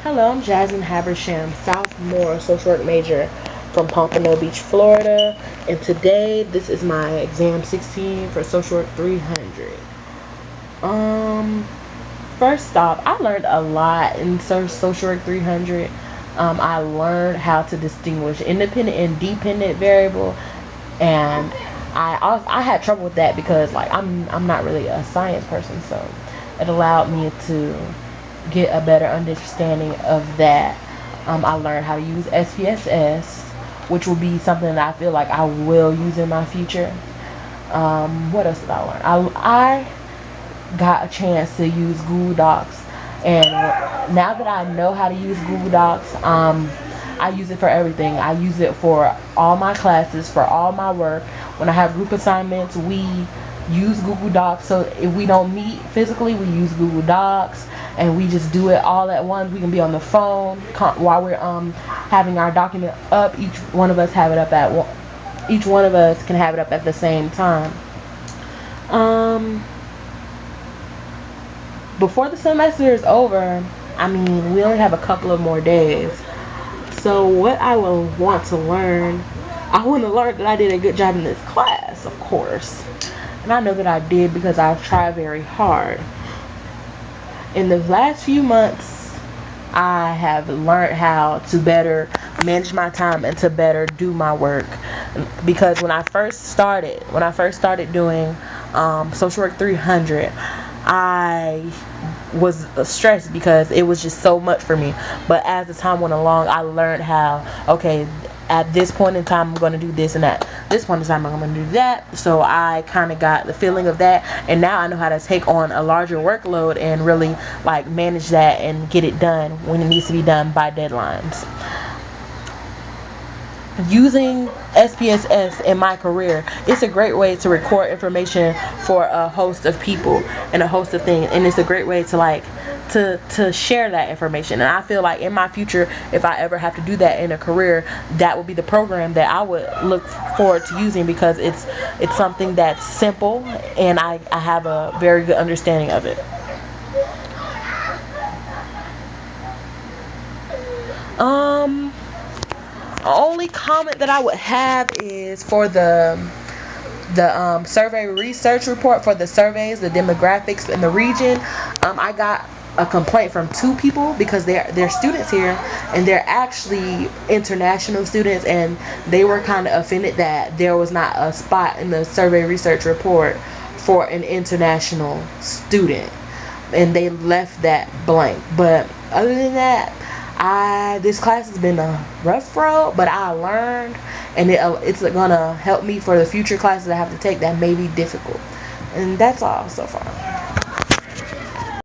Hello, I'm Jasmine Habersham, sophomore social work major from Pompano Beach, Florida. And today, this is my exam 16 for social work 300. Um, First off, I learned a lot in social work 300. I learned how to distinguish independent and dependent variable, and I had trouble with that because like I'm not really a science person, so it allowed me to get a better understanding of that. I learned how to use SPSS, which will be something that I feel like I will use in my future. What else did I learn? I got a chance to use Google Docs, and now that I know how to use Google Docs, I use it for everything. I use it for all my classes, for all my work. When I have group assignments, we use Google Docs. So if we don't meet physically, we use Google Docs, and we just do it all at once. We can be on the phone while we're having our document up. Each one of us can have it up at the same time. Um, Before the semester is over, I mean, we only have a couple of more days. So what I will want to learn, I want to learn that I did a good job in this class, of course. And I know that I did because I've tried very hard. In the last few months, I have learned how to better manage my time and to better do my work. Because when I first started doing social work 300, I was stressed because it was just so much for me. But as the time went along, I learned how, okay, at this point in time I'm going to do this, and at this point in time I'm going to do that. So I kind of got the feeling of that, and now I know how to take on a larger workload and really like manage that and get it done when it needs to be done by deadlines. Using SPSS in my career, it's a great way to record information for a host of people and a host of things, and it's a great way to to share that information. And I feel like in my future, if I ever have to do that in a career, that would be the program that I would look forward to using, because it's something that's simple and I have a very good understanding of it. um Only comment that I would have is for the survey research report for the surveys, the demographics in the region. I got a complaint from two people because they're students here, and they're actually international students, and they were kind of offended that there was not a spot in the survey research report for an international student, and they left that blank. But other than that, I this class has been a rough road, but I learned, and it's gonna help me for the future classes I have to take that may be difficult. And that's all so far.